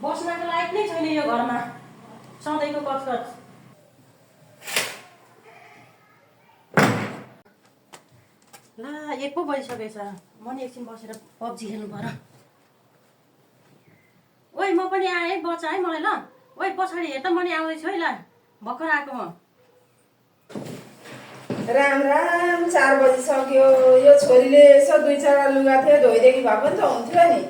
बस्नको लायक नै छैन यो घरमा सधैँको कचकच। ला 1 पो बजिसकेछ। म नि एकछिन बसेर पब्जी खेल्नु पर्यो। ओइ म पनि आएँ बचा है मलाई ल। ओइ पछाडि हेर त म नि आउँदैछु है ल। भर्खर आएको म। राम राम 4 बजिसक्यो। यो छोरीले यसो 2-4 लुगा थियो धोइदिएकी भए पनि त हुन्थ्यो नि।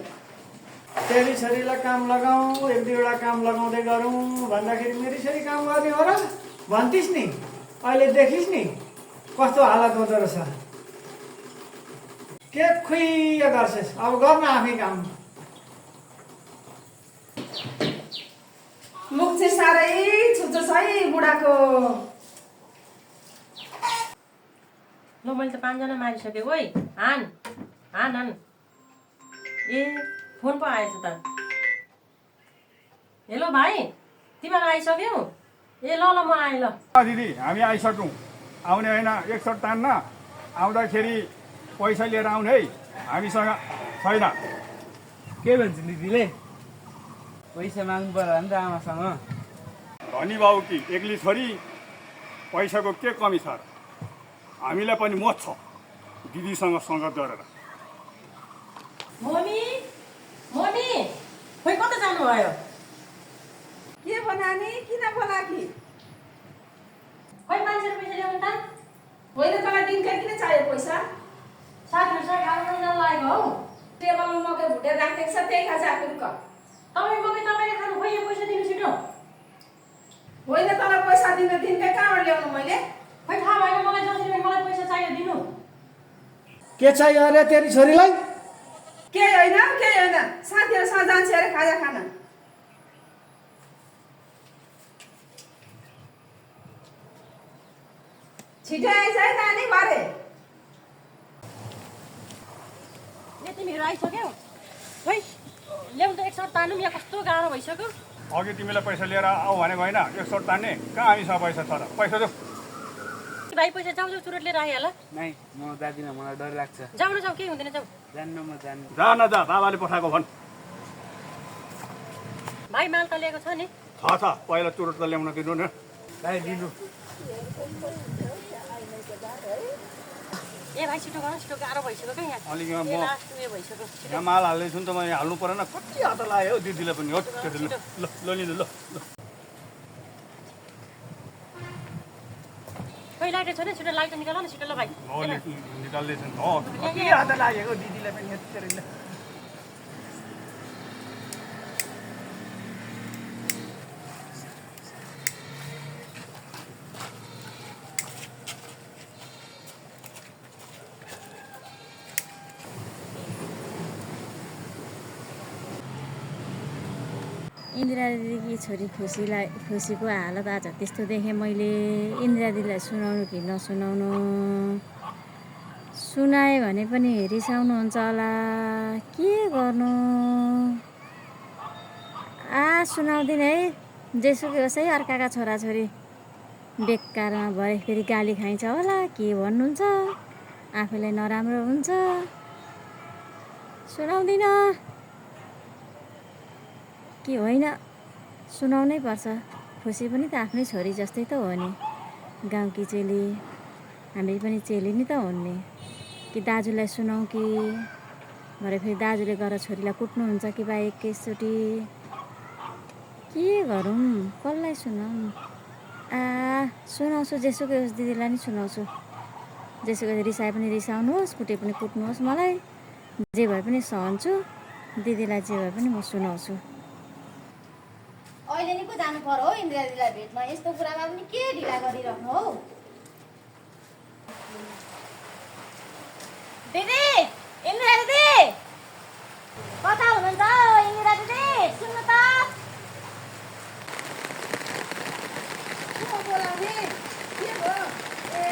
तेरी छोरीलाई काम लगाऊ 1-2वटा काम लगाउँदै गरौँ भन्दाखेरि मेरी छोरी काम गर्ने हो र भन्थिस् नि। अहिले देखिस् नि कस्तो हालत हुँदो रहेछ। के खुइया गर्छस् अब गर्न आफै काम। मुख चाहिँ साह्रै छुचो छ है बुढाको। ल मैले त 5 जना मारिसकेँ। ओइ हान हान हान। ए फोन पो आएछ त। हेलो भाइ तिमीहरू आइसक्यौ? ए ल ल म आएँ ल। दिदी हामी आइसक्यौँ। आउने होइन एकचोट तान्न आउँदाखेरि पैसा लिएर आउने है। हामीसँग छैन। के भन्छ दिदीले? पैसा माग्नु पर्यो नि त आमासँग। धनी बाबु कि एक्ली छोरी पैसाको के कमी छ र? हामीलाई पनि मोह छ दिदीसँग सङ्गत गरेर। मम्मी मम्मी खोइ कता जानुभयो? के बनानी किन बोलाकी? खोइ मान्छेले पैसा ल्याउनु त। होइन तँलाई दिनका किन चाहियो पैसा? साथीहरूसँग खाना खान लागेको हौ। टेबलमा मकै भुटेर राखेको छ त्यही खा जा पुर्क। तपाईँले खानु खोइ यो पैसा दिनु छिटो। होइन तँलाई पैसा दिन दिनकै कहाँबाट ल्याउनु मैले? खोइ थाहा भएन मलाई जसरी मलाई पैसा चाहियो दिनु। के चाहियो अरे तेरी छोरीलाई? केही होइन साथीहरूसँग जान्छ अरे खाजा खान। छिटो आइज है नानी भरे। ए तिमीहरू आइसक्यौ? खोइ ल्याउनु त एकचोट तान्नु यहाँ कस्तो गाह्रो भइसक्यो। अघि तिमीलाई पैसा लिएर आऊ भनेको होइन एकचोट तान्ने कहाँ हामीसँग पैसा छ र? पैसा देऊ। भाइ पैसा जाऊ चुरोट लिएर आइहाल। नै म जादिनँ मलाई डर लाग्छ। जाऊ न जाऊ केही हुँदैन जाऊ। जान्न म जान्न। जा न जा बाबाले पठाएको भन्। भाइ माल त ल्याएको छ नि? छ पहिला चुरोट त ल्याउन दिनु न। भाइ दिनु। ए भाइ छिटो गर छिटो गाह्रो भइसक्यो क्या यहाँ। अलिक यहाँ म लास्ट उयो भइसक्यो। यहाँ माल हाल्दैछु नि त मैले हाल्नु परेन। कति हात लाग्यो हौ दिदीलाई पनि हो। ल ल लिनु ल। खोइ लाइटर छैन छिटो लाइटर निकाल न छिटो ल भाइ। निकाल्दैछु नि हो। कति हात लागेको दिदीलाई पनि यति। इन्दिरा दिदीकी छोरी खुसीको हालत आज त्यस्तो देखेँ मैले। इन्दिरा दिदीलाई सुनाउनु कि नसुनाउनु? सुनाएँ भने पनि रिसाउनुहुन्छ होला। के गर्नु? सुनाउँदिन है। जेसुकै होस् है अर्काका छोराछोरी बेकारमा भए फेरि गाली खाइन्छ होला। के भन्नुहुन्छ? आफूलाई नराम्रो हुन्छ। सुनाउँदिन कि होइन सुनाउनै पर्छ। खुसी पनि त आफ्नै छोरी जस्तै त हो नि। गाउँकी चेली हामी पनि चेली नि त हुन् नि। कि दाजुलाई सुनाउँ कि भरे फेरि दाजुले गएर छोरीलाई कुट्नुहुन्छ कि बा एकैचोटि? के गरौँ? कसलाई सुनाउँ? सुनाउँछु जेसुकै होस् दिदीलाई नि सुनाउँछु। जेसुकै रिसाए पनि रिसाउनुहोस् कुटे पनि कुट्नुहोस् मलाई जे भए पनि सहन्छु। दिदीलाई जे भए पनि म सुनाउँछु। अहिले नि पो जानु पर्यो हो इन्दिरा दिदीलाई भेट्न। यस्तो कुरामा पनि के ढिला गरिराख्नु हौ? दिदी इन्दिरा दिदी कता हुनुहुन्छ हौ? इन्दिरा दिदी सुन्नु त। के बोलाउने? के भयो? ए